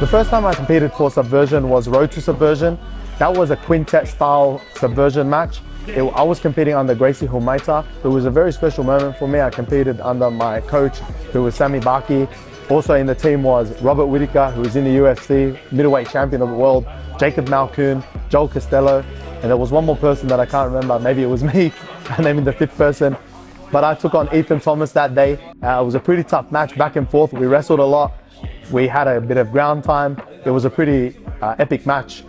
The first time I competed for Subversion was Road to Subversion. That was a quintet style Subversion match. I was competing under Gracie Humaita. It was a very special moment for me. I competed under my coach, who was Sami Baki. Also in the team was Robert Whittaker, who was in the UFC, middleweight champion of the world, Jacob Malkoon, Joel Costello, and there was one more person that I can't remember. Maybe it was me, I named the fifth person. But I took on Ethan Thomas that day. It was a pretty tough match, back and forth. We wrestled a lot. We had a bit of ground time. It was a pretty epic match.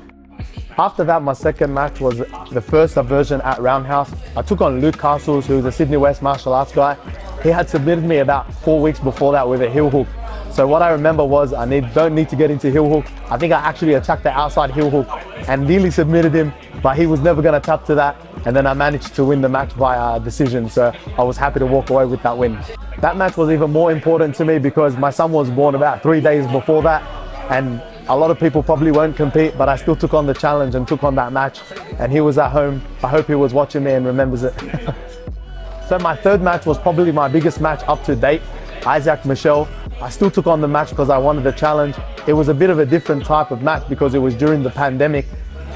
After that, my second match was the first Subversion at Roundhouse. I took on Luke Castles, who was a Sydney West martial arts guy. He had submitted me about 4 weeks before that with a heel hook. So what I remember was I don't need to get into heel hook. I think I actually attacked the outside heel hook and nearly submitted him, but he was never going to tap to that. And then I managed to win the match by decision. So I was happy to walk away with that win. That match was even more important to me because my son was born about 3 days before that. And a lot of people probably won't compete, but I still took on the challenge and took on that match. And he was at home. I hope he was watching me and remembers it. So my third match was probably my biggest match up to date, Isaac Michel. I still took on the match because I wanted the challenge. It was a bit of a different type of match because it was during the pandemic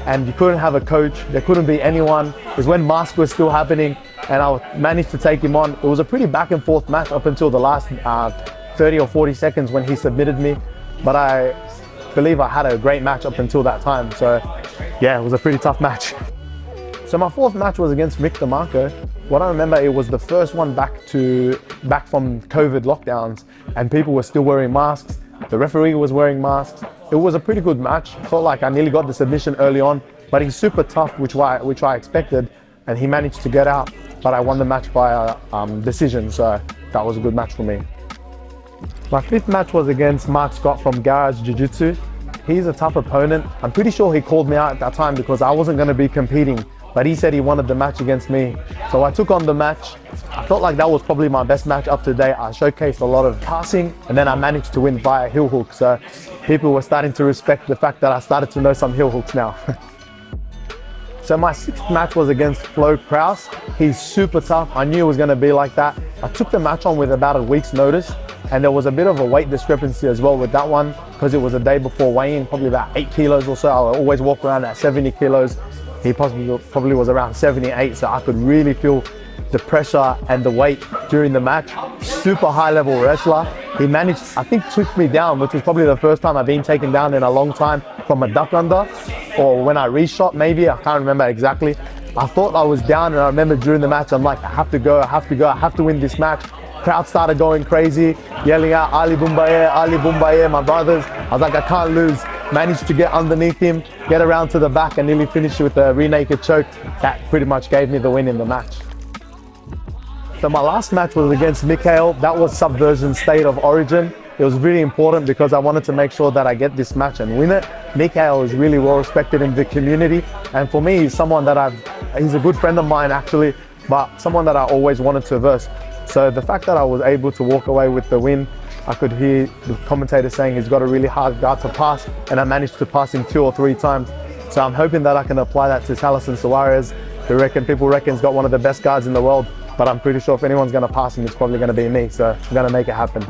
and you couldn't have a coach, there couldn't be anyone. It was when masks were still happening and I managed to take him on. It was a pretty back and forth match up until the last 30 or 40 seconds when he submitted me. But I believe I had a great match up until that time. So yeah, it was a pretty tough match. So my fourth match was against Mick DeMarco. What I remember, it was the first one back from COVID lockdowns and people were still wearing masks. The referee was wearing masks. It was a pretty good match. Felt like I nearly got the submission early on, but he's super tough, which I expected, and he managed to get out, but I won the match by decision, so that was a good match for me. My fifth match was against Mark Scott from Garage Jiu-Jitsu. He's a tough opponent. I'm pretty sure he called me out at that time because I wasn't going to be competing, but he said he wanted the match against me. So I took on the match. I felt like that was probably my best match up to date. I showcased a lot of passing and then I managed to win via heel hook. So people were starting to respect the fact that I started to know some heel hooks now. So my sixth match was against Flo Kraus. He's super tough. I knew it was going to be like that. I took the match on with about a week's notice and there was a bit of a weight discrepancy as well with that one because it was a day before weighing, probably about 8 kilos or so. I always walk around at 70 kilos. He probably was around 78, so I could really feel the pressure and the weight during the match. Super high level wrestler. He managed, I think, took me down, which was probably the first time I've been taken down in a long time from a duck under, or when I reshot maybe, I can't remember exactly. I thought I was down and I remember during the match, I'm like, I have to go, I have to go, I have to win this match. Crowd started going crazy, yelling out, Ali Boumbaye, my brothers. I was like, I can't lose. Managed to get underneath him, get around to the back and nearly finish with a rear naked choke. That pretty much gave me the win in the match. So my last match was against Mikhail. That was Subversion State of Origin. It was really important because I wanted to make sure that I get this match and win it. Mikhail is really well respected in the community. And for me, he's someone that he's a good friend of mine actually, but someone that I always wanted to verse. So the fact that I was able to walk away with the win, I could hear the commentator saying he's got a really hard guard to pass, and I managed to pass him 2 or 3 times. So I'm hoping that I can apply that to Taliesin Suarez, people reckon he's got one of the best guards in the world, but I'm pretty sure if anyone's going to pass him, it's probably going to be me. So I'm going to make it happen.